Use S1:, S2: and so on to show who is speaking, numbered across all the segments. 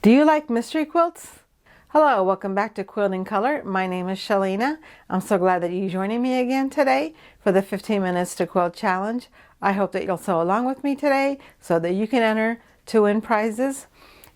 S1: Do you like mystery quilts? Hello, welcome back to Quilting Color. My name is Shalina. I'm so glad that you're joining me again today for the 15 Minutes to Quilt Challenge. I hope that you'll sew along with me today so that you can enter to win prizes.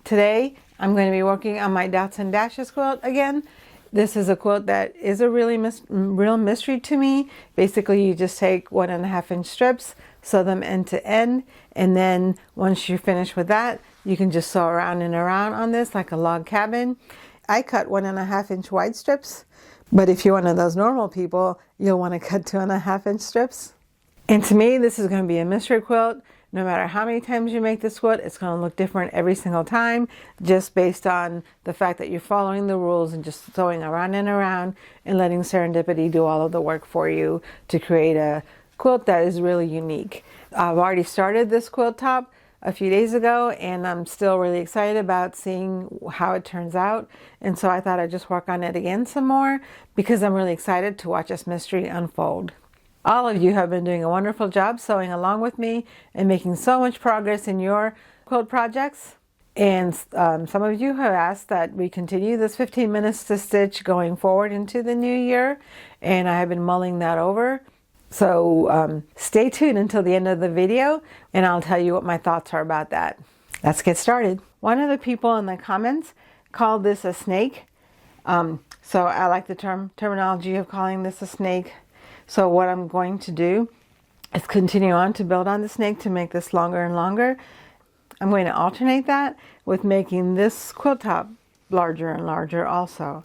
S1: Today, I'm going to be working on my Dots and Dashes quilt again. This is a quilt that is a real mystery to me. Basically, you just take 1.5 inch strips, sew them end to end, and then once you're finished with that, you can just sew around and around on this like a log cabin. I cut 1.5 inch wide strips, but if you're one of those normal people, you'll want to cut 2.5 inch strips. And to me, this is going to be a mystery quilt. No matter how many times you make this quilt, it's going to look different every single time, just based on the fact that you're following the rules and just sewing around and around and letting serendipity do all of the work for you to create a quilt that is really unique. I've already started this quilt top a few days ago, and I'm still really excited about seeing how it turns out. And so I thought I'd just work on it again some more because I'm really excited to watch this mystery unfold. All of you have been doing a wonderful job sewing along with me and making so much progress in your quilt projects. And some of you have asked that we continue this 15 minutes to stitch going forward into the new year, and I have been mulling that over. So stay tuned until the end of the video and I'll tell you what my thoughts are about that. Let's get started. One of the people in the comments called this a snake. So I like the terminology of calling this a snake. So what I'm going to do is continue on to build on the snake to make this longer and longer. I'm going to alternate that with making this quilt top larger and larger also.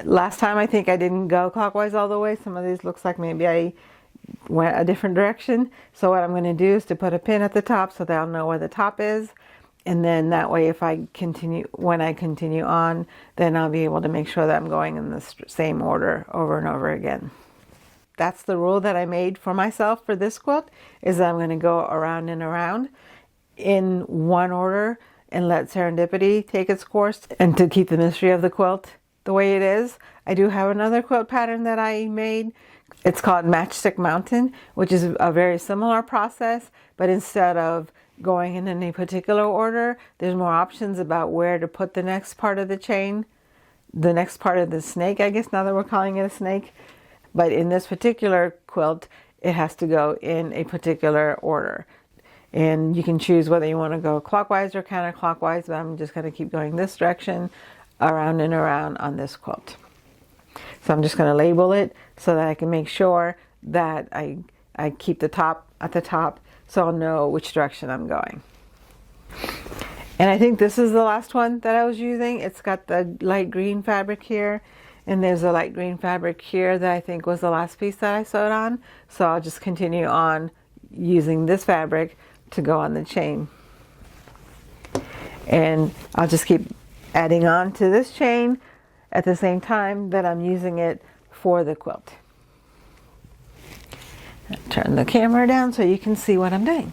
S1: Last time I think I didn't go clockwise all the way. Some of these looks like maybe I went a different direction. So what I'm going to do is to put a pin at the top so that I'll know where the top is. And then that way when I continue on, then I'll be able to make sure that I'm going in the same order over and over again. That's the rule that I made for myself for this quilt, is that I'm going to go around and around in one order and let serendipity take its course, and to keep the mystery of the quilt the way it is. I do have another quilt pattern that I made. It's called Matchstick Mountain, which is a very similar process, but instead of going in any particular order, there's more options about where to put the next part of the chain, the next part of the snake, I guess, now that we're calling it a snake. But in this particular quilt, it has to go in a particular order. And you can choose whether you want to go clockwise or counterclockwise, but I'm just going to keep going this direction, around and around on this quilt. So I'm just going to label it so that I can make sure that I keep the top at the top so I'll know which direction I'm going. And I think this is the last one that I was using. It's got the light green fabric here. And there's a light green fabric here that I think was the last piece that I sewed on. So I'll just continue on using this fabric to go on the chain. And I'll just keep adding on to this chain at the same time that I'm using it for the quilt. Turn the camera down so you can see what I'm doing.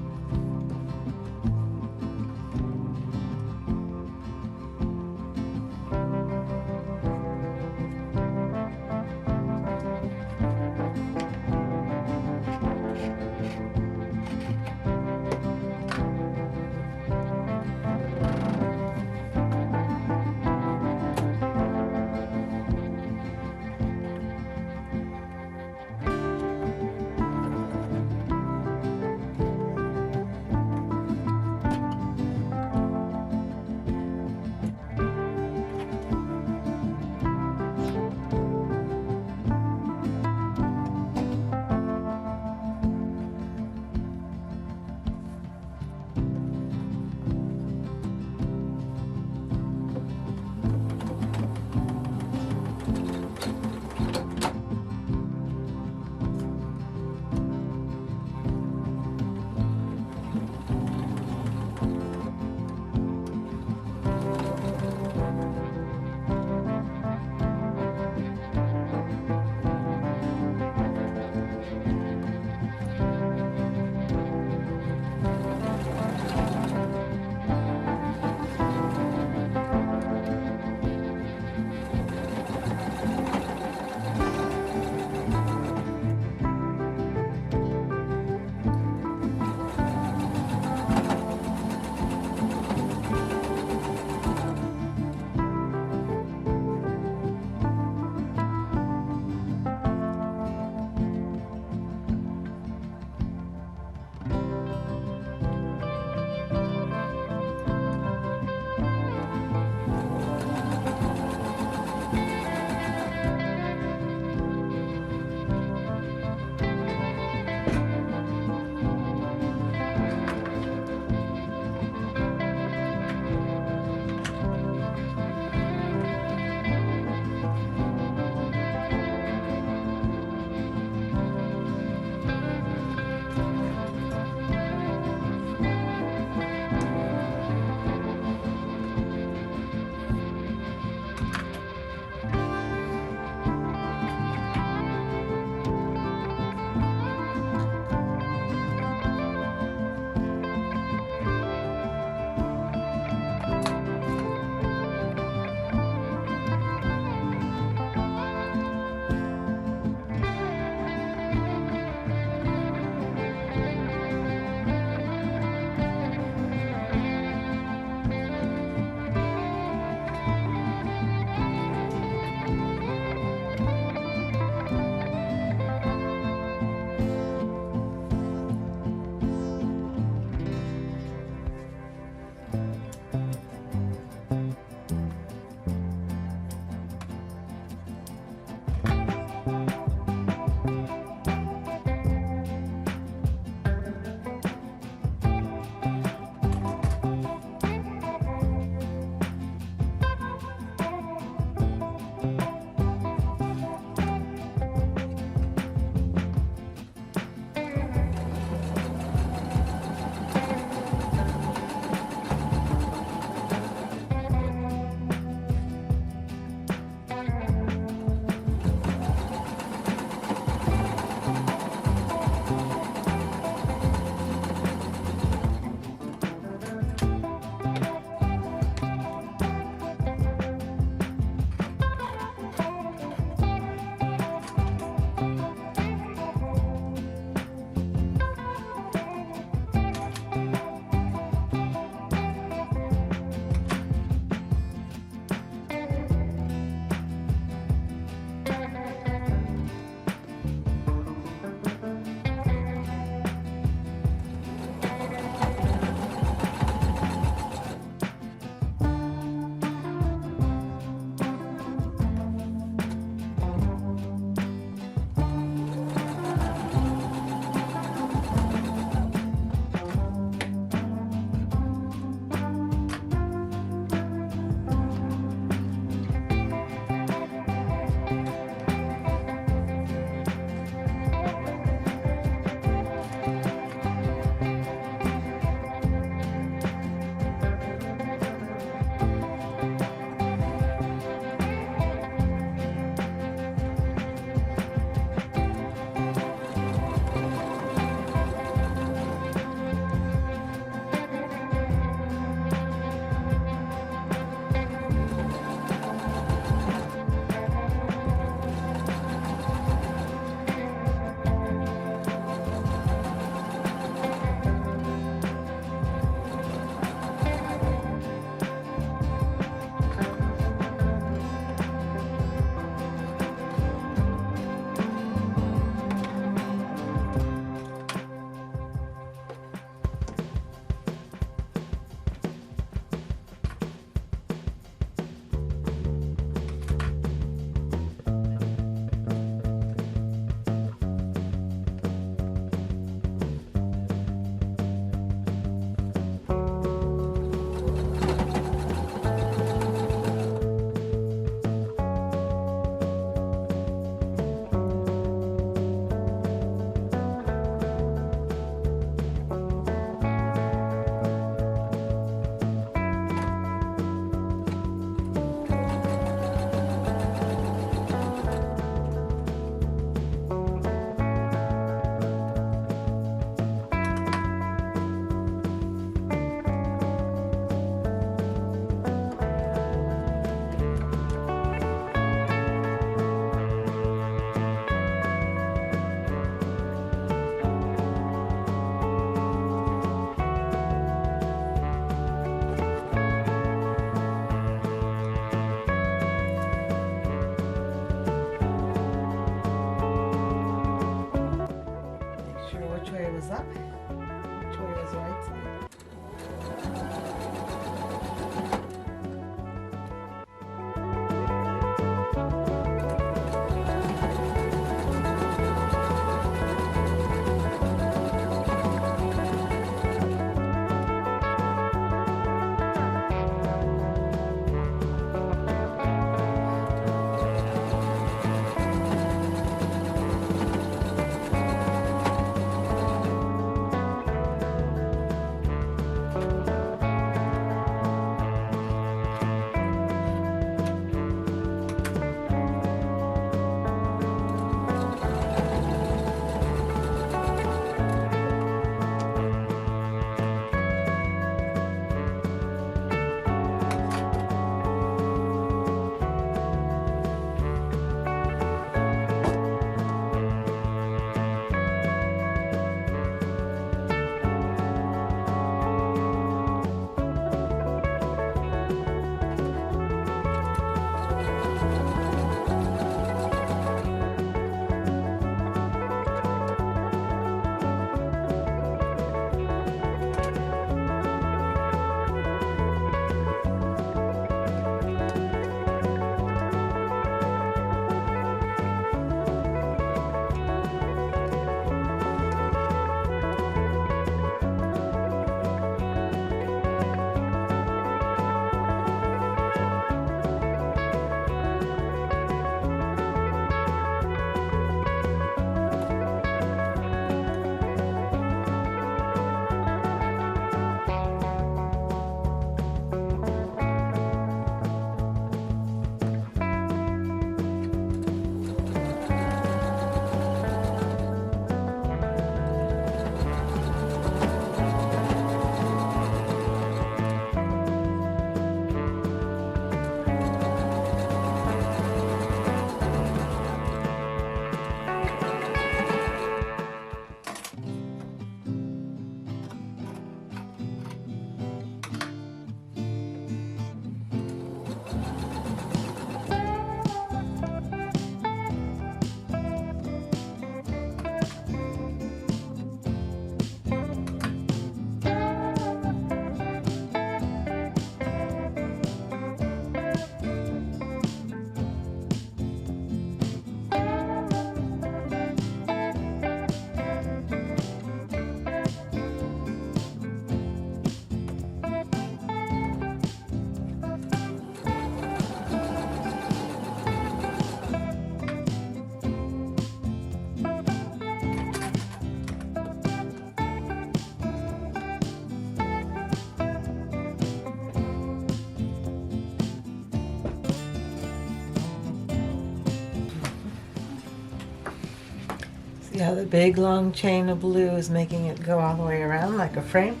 S1: See how the big long chain of blue is making it go all the way around like a frame?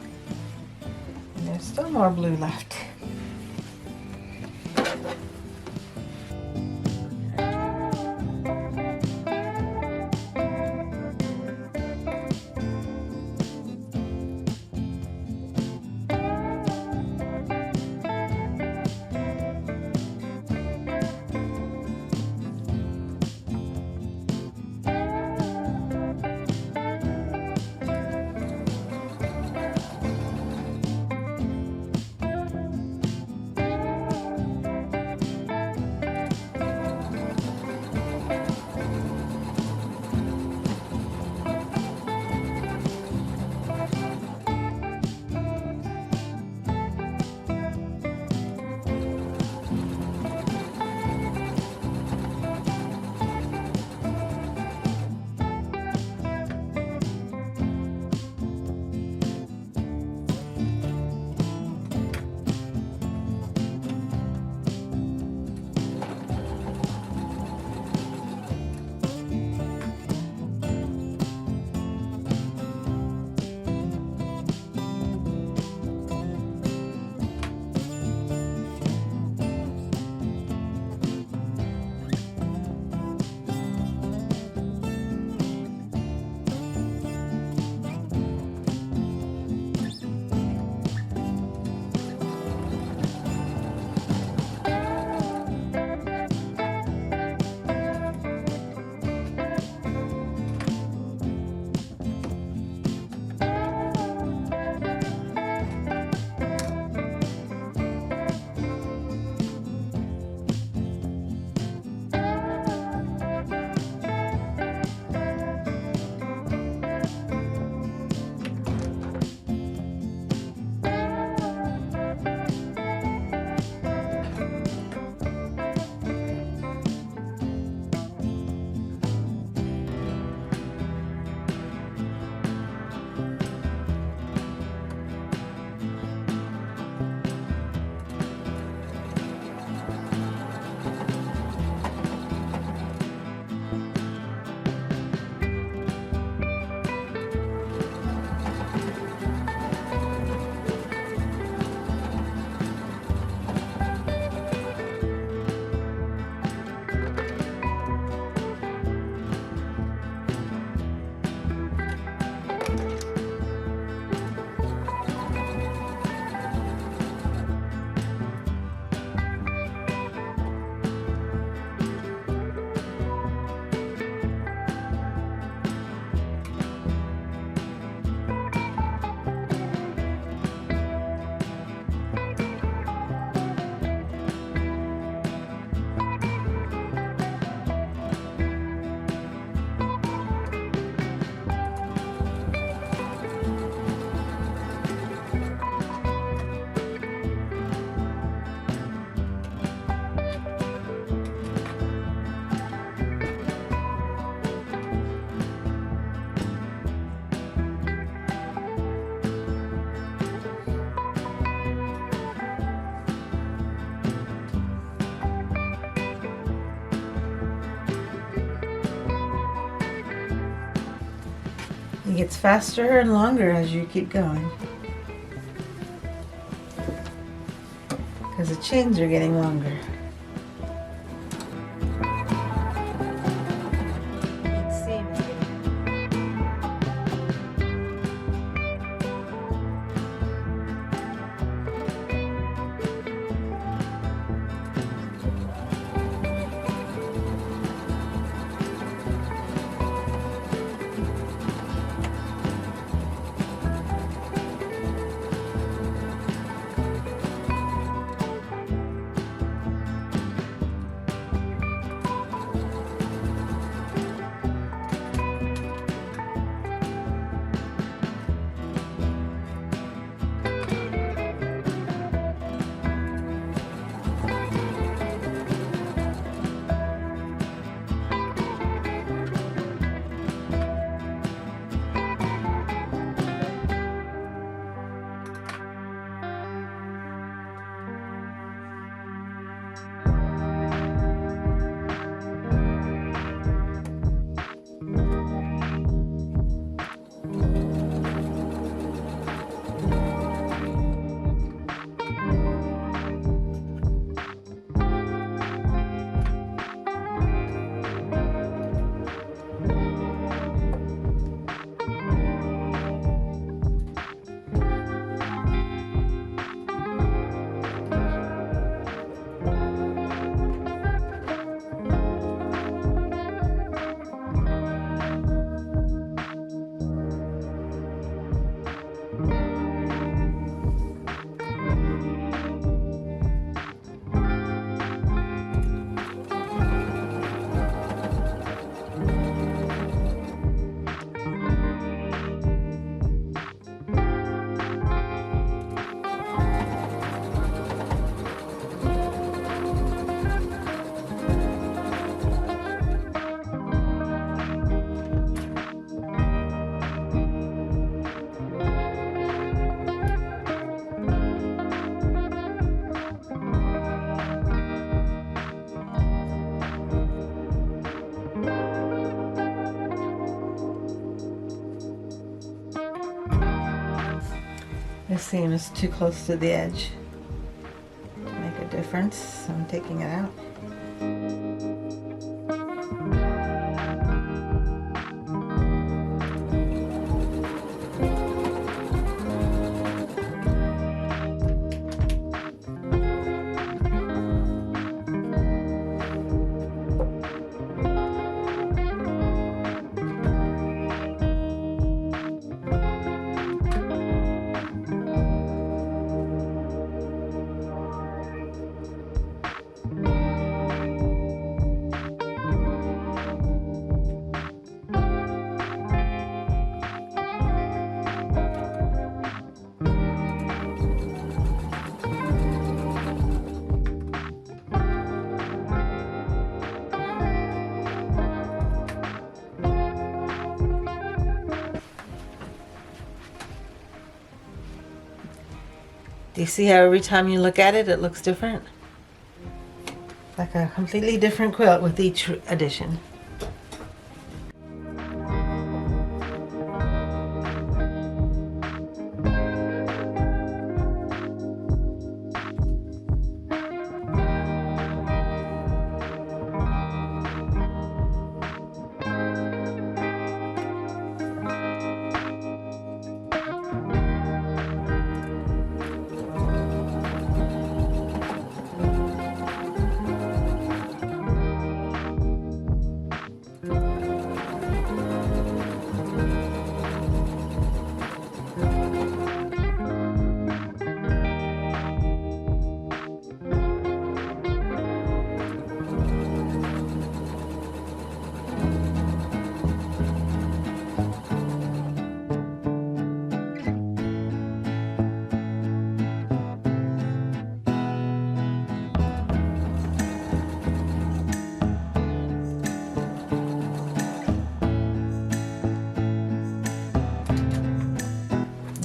S1: And there's still more blue left. It gets faster and longer as you keep going, because the chains are getting longer. seam is too close to the edge to make a difference, so I'm taking it out. Do you see how every time you look at it, it looks different? Like a completely different quilt with each addition.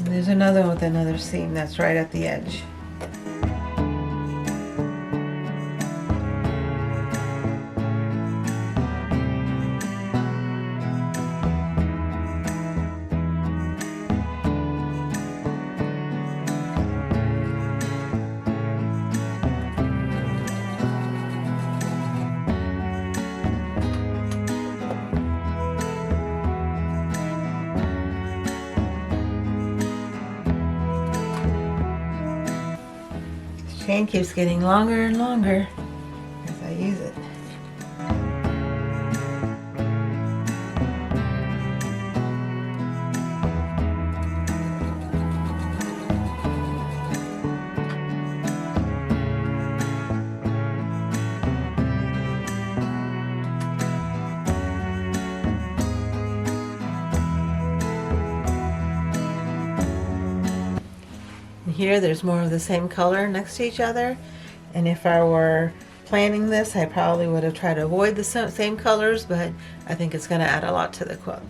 S1: There's another one with another seam that's right at the edge. Chain keeps getting longer and longer as I use it. Here there's more of the same color next to each other, and if I were planning this I probably would have tried to avoid the same colors, but I think it's going to add a lot to the quilt.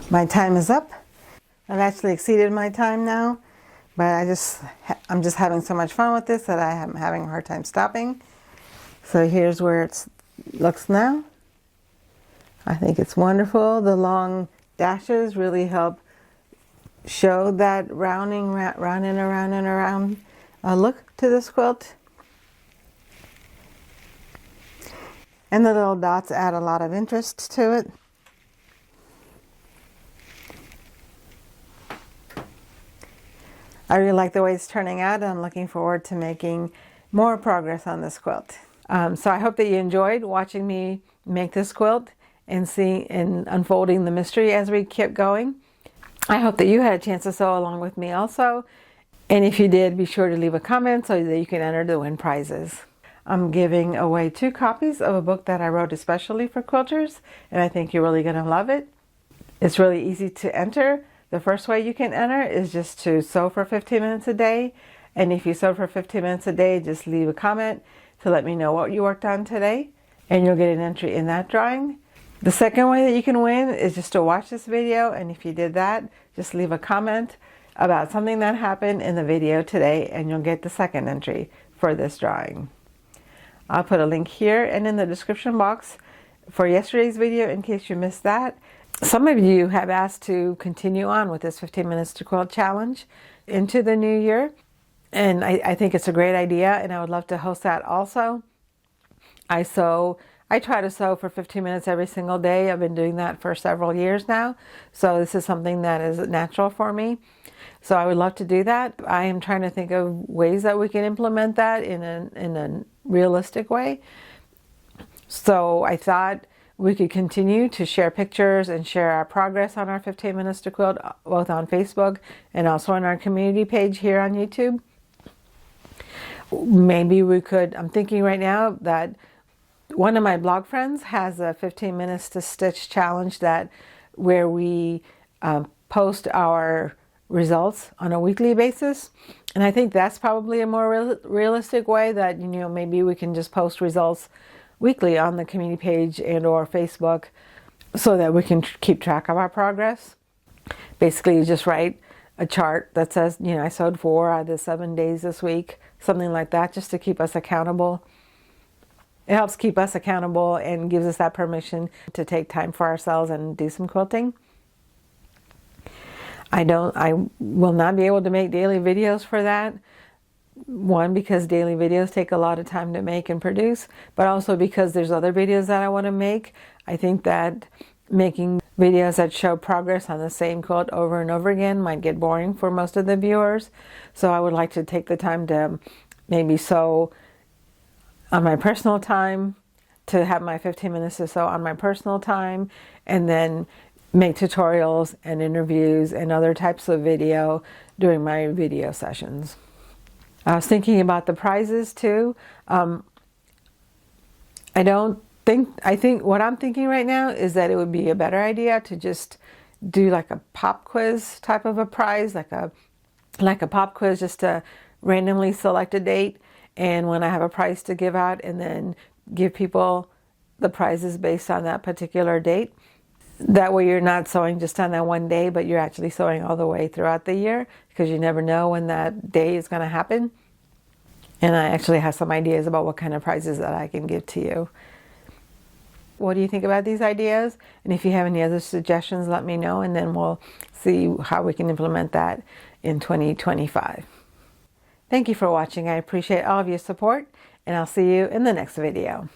S1: My time is up. I've actually exceeded my time now, but I'm just having so much fun with this that I am having a hard time stopping. So here's where it looks now. I think it's wonderful. The long dashes really help show that rounding, round and around and around look to this quilt. And the little dots add a lot of interest to it. I really like the way it's turning out. I'm looking forward to making more progress on this quilt. So I hope that you enjoyed watching me make this quilt and unfolding the mystery as we kept going. I hope that you had a chance to sew along with me also. And if you did, be sure to leave a comment so that you can enter to win prizes. I'm giving away 2 copies of a book that I wrote especially for quilters, and I think you're really going to love it. It's really easy to enter. The first way you can enter is just to sew for 15 minutes a day. And if you sew for 15 minutes a day, just leave a comment to let me know what you worked on today, and you'll get an entry in that drawing. The second way that you can win is just to watch this video, and if you did that, just leave a comment about something that happened in the video today, and you'll get the second entry for this drawing. I'll put a link here and in the description box for yesterday's video in case you missed that. Some of you have asked to continue on with this 15 minutes to quilt challenge into the new year, and I think it's a great idea, and I would love to host that also. I try to sew for 15 minutes every single day. I've been doing that for several years now, so this is something that is natural for me. So I would love to do that. I am trying to think of ways that we can implement that in a realistic way. So I thought we could continue to share pictures and share our progress on our 15 minutes to quilt, both on Facebook and also on our community page here on YouTube. Maybe we could, I'm thinking right now that one of my blog friends has a 15 minutes to stitch challenge where we post our results on a weekly basis. And I think that's probably a more realistic way that, maybe we can just post results weekly on the community page and or Facebook so that we can keep track of our progress. Basically, you just write a chart that says, I sewed 4 out of the 7 days this week, something like that, just to keep us accountable. It helps keep us accountable and gives us that permission to take time for ourselves and do some quilting. I will not be able to make daily videos for that. One, because daily videos take a lot of time to make and produce, but also because there's other videos that I want to make. I think that making videos that show progress on the same quilt over and over again might get boring for most of the viewers. So I would like to take the time to maybe sew on my personal time, to have my 15 minutes to sew on my personal time, and then make tutorials and interviews and other types of video during my video sessions. I was thinking about the prizes too. I think what I'm thinking right now is that it would be a better idea to just do like a pop quiz type of a prize, like a pop quiz, just to randomly select a date, and when I have a prize to give out, and then give people the prizes based on that particular date. That way you're not sewing just on that one day, but you're actually sewing all the way throughout the year, because you never know when that day is going to happen. And I actually have some ideas about what kind of prizes that I can give to you. What do you think about these ideas? And if you have any other suggestions, let me know, and then we'll see how we can implement that in 2025. Thank you for watching. I appreciate all of your support, and I'll see you in the next video.